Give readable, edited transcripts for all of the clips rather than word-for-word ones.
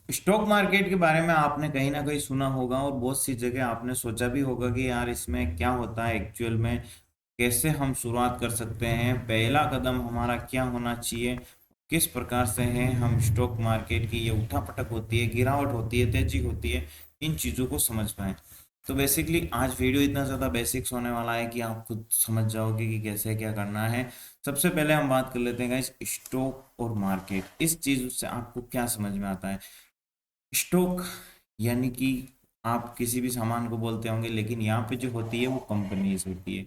Stock market के बारे में आपने कहीं ना कहीं सुना होगा और बहुत सी जगह आपने सोचा भी होगा कि यार इसमें क्या होता है एक्चुअल में, कैसे हम शुरुआत कर सकते हैं, पहला कदम हमारा क्या होना चाहिए, किस प्रकार से है हम स्टॉक मार्केट की ये उठापटक होती है, गिरावट होती है, तेजी होती है, इन चीज़ों को समझ पाएं। तो बेसिकली आज वीडियो इतना ज़्यादा बेसिक्स होने वाला है कि आप खुद समझ जाओगे कि कैसे क्या करना है। सबसे पहले हम बात कर लेते हैं गाइस, स्टॉक और मार्केट, इस चीज़ से आपको क्या समझ में आता है। स्टॉक यानी कि आप किसी भी सामान को बोलते होंगे, लेकिन यहाँ पे जो होती है वो कंपनीज होती है।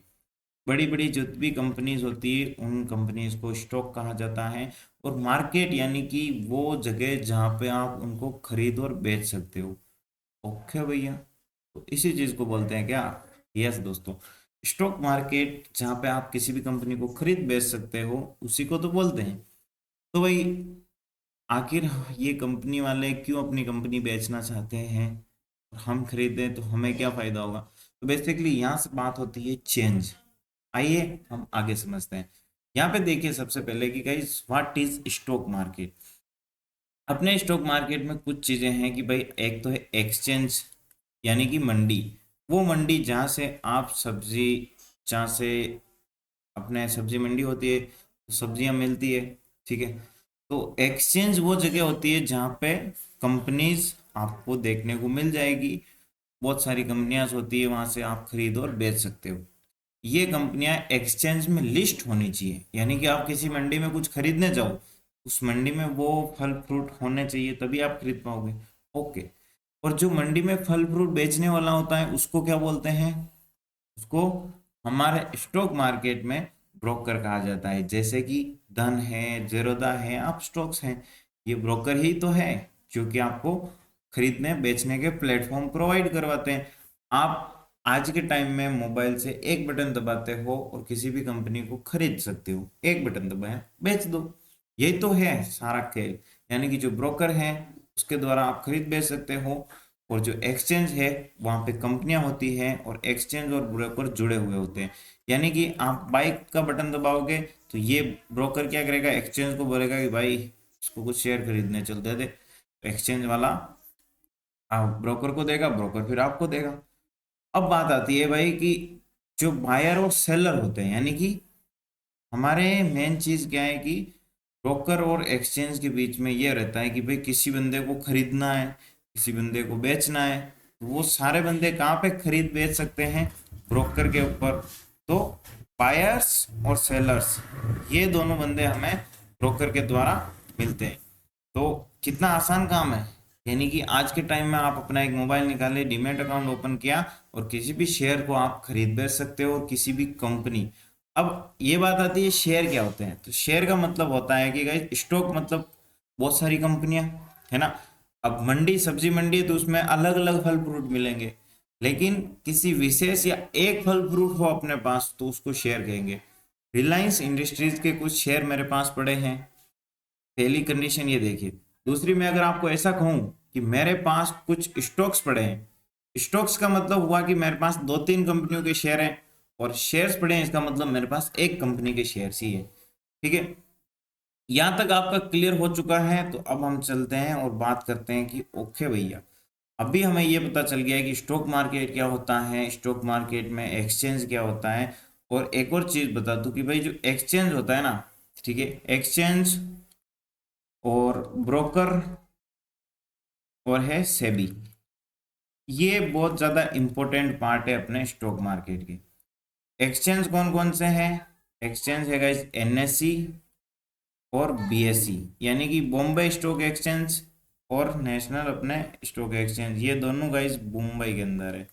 बड़ी बड़ी जो भी कंपनीज होती है उन कंपनीज को स्टॉक कहा जाता है। और मार्केट यानी कि वो जगह जहाँ पे आप उनको खरीद और बेच सकते हो। ओके भैया, तो इसी चीज को बोलते हैं क्या। यस दोस्तों, स्टॉक मार्केट जहाँ पे आप किसी भी कंपनी को खरीद बेच सकते हो उसी को तो बोलते हैं। तो भाई आखिर ये कंपनी वाले क्यों अपनी कंपनी बेचना चाहते हैं और हम खरीदें तो हमें क्या फायदा होगा। तो बेसिकली यहाँ से बात होती है चेंज। आइए हम आगे समझते हैं। यहाँ पे देखिए सबसे पहले कि guys what is stock market. अपने स्टॉक मार्केट में कुछ चीजें हैं कि भाई, एक तो है एक्सचेंज यानी कि मंडी। वो मंडी जहाँ से आप सब्जी, जहाँ से अपने सब्जी मंडी होती है तो सब्जियां मिलती है, ठीक है। तो एक्सचेंज वो जगह होती है जहाँ पे कंपनीज आपको देखने को मिल जाएगी। बहुत सारी कंपनियां होती है, वहां से आप खरीद और बेच सकते हो। ये कंपनियां एक्सचेंज में लिस्ट होनी चाहिए, यानी कि आप किसी मंडी में कुछ खरीदने जाओ, उस मंडी में वो फल फ्रूट होने चाहिए तभी आप खरीद पाओगे। ओके। और जो मंडी में फल फ्रूट बेचने वाला होता है उसको क्या बोलते हैं, उसको हमारे स्टॉक मार्केट में ब्रोकर कहा जाता है। जैसे कि धन है, जेरोदा है, आप स्टॉक्स हैं, ये ब्रोकर ही तो है, क्योंकि आपको खरीदने बेचने के प्लेटफॉर्म प्रोवाइड करवाते हैं। आप आज के टाइम में मोबाइल से एक बटन दबाते हो और किसी भी कंपनी को खरीद सकते हो, एक बटन दबाए बेच दो। यही तो है सारा खेल। यानी कि जो ब्रोकर है उसके द्वारा आप खरीद बेच सकते हो, और जो एक्सचेंज है वहां पे कंपनियां होती हैं और एक्सचेंज और ब्रोकर जुड़े हुए होते हैं। यानी कि आप बाइक का बटन दबाओगे तो ये ब्रोकर क्या करेगा, एक्सचेंज को बोलेगा कि भाई इसको कुछ शेयर खरीदने चल दे दे। एक्सचेंज वाला आप ब्रोकर को देगा, ब्रोकर फिर आपको देगा। अब बात आती है भाई कि जो बायर और सेलर होते हैं, यानी कि हमारे मेन चीज क्या है कि ब्रोकर और एक्सचेंज के बीच में ये रहता है कि भाई किसी बंदे को खरीदना है, किसी बंदे को बेचना है, तो वो सारे बंदे कहाँ पे खरीद बेच सकते हैं, ब्रोकर के ऊपर। तो बायर्स और सेलर्स, ये दोनों बंदे हमें ब्रोकर के द्वारा मिलते हैं। तो कितना आसान काम है। यानी कि आज के टाइम में आप अपना एक मोबाइल निकाले, डीमैट अकाउंट ओपन किया और किसी भी शेयर को आप खरीद बेच सकते हो, और किसी भी कंपनी। अब ये बात आती है शेयर क्या होते हैं। तो शेयर का मतलब होता है कि गाइस स्टॉक मतलब बहुत सारी कंपनियां, है ना। अब मंडी, सब्जी मंडी है तो उसमें अलग अलग फल फ्रूट मिलेंगे, लेकिन किसी विशेष या एक फल फ्रूट हो अपने पास तो उसको शेयर कहेंगे। रिलायंस इंडस्ट्रीज के कुछ शेयर मेरे पास पड़े हैं, पहली कंडीशन ये देखिए। दूसरी में अगर आपको ऐसा कहूं कि मेरे पास कुछ स्टॉक्स पड़े हैं, स्टॉक्स का मतलब हुआ कि मेरे पास दो तीन कंपनियों के शेयर हैं, और शेयर्स पड़े हैं इसका मतलब मेरे पास एक कंपनी के शेयर्स ही है, ठीक है। यहां तक आपका क्लियर हो चुका है। तो अब हम चलते हैं और बात करते हैं कि ओके भैया, अभी हमें ये पता चल गया है कि स्टॉक मार्केट क्या होता है, स्टॉक मार्केट में एक्सचेंज क्या होता है। और एक और चीज बता दूं कि भाई जो एक्सचेंज होता है ना, ठीक है, एक्सचेंज और ब्रोकर और है सेबी, ये बहुत ज्यादा इंपॉर्टेंट पार्ट है अपने स्टॉक मार्केट के। एक्सचेंज कौन कौन से हैं, एक्सचेंज है गाइस एनएससी और बीएसई, यानी कि बॉम्बे स्टॉक एक्सचेंज और नेशनल अपने स्टॉक एक्सचेंज, ये दोनों गाइस मुंबई के अंदर है,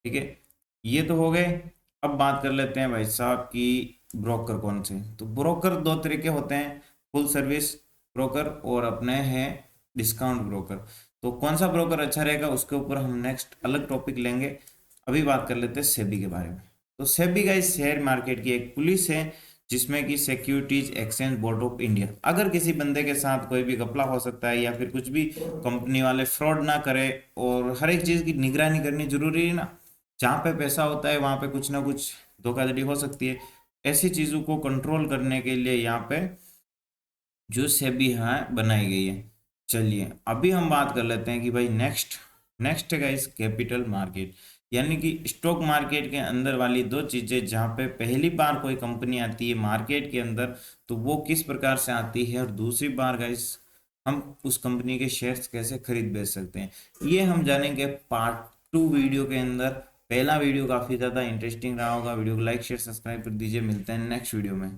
ठीक है। ये तो हो गए। अब बात कर लेते हैं भाई साहब कि ब्रोकर कौन से। तो ब्रोकर दो तरह के होते हैं, फुल सर्विस ब्रोकर और अपने हैं डिस्काउंट ब्रोकर। तो कौन सा ब्रोकर अच्छा रहेगा उसके ऊपर हम नेक्स्ट अलग टॉपिक लेंगे। अभी बात कर लेते हैं सेबी के बारे में। तो सेबी का शेयर मार्केट की एक पुलिस है, जिसमें कि securities exchange board of India. अगर किसी बंदे के साथ कोई भी घपला हो सकता है या फिर कुछ भी कंपनी वाले फ्रॉड ना करे, और हर एक चीज की निगरानी करनी जरूरी है ना। जहाँ पे पैसा होता है वहां पे कुछ ना कुछ धोखाधड़ी हो सकती है। ऐसी चीजों को कंट्रोल करने के लिए यहाँ पे जो सेबी है बनाई गई है। चलिए अभी हम बात कर लेते हैं कि भाई नेक्स्ट नेक्स्ट है गाइस कैपिटल मार्केट, यानी कि स्टॉक मार्केट के अंदर वाली दो चीजें जहां पे पहली बार कोई कंपनी आती है मार्केट के अंदर, तो वो किस प्रकार से आती है, और दूसरी बार गाइस हम उस कंपनी के शेयर्स कैसे खरीद बेच सकते हैं, ये हम जानेंगे पार्ट 2 वीडियो के अंदर। पहला वीडियो काफी ज्यादा इंटरेस्टिंग रहा होगा, वीडियो को लाइक शेयर सब्सक्राइब कर दीजिए, मिलते हैं नेक्स्ट वीडियो में।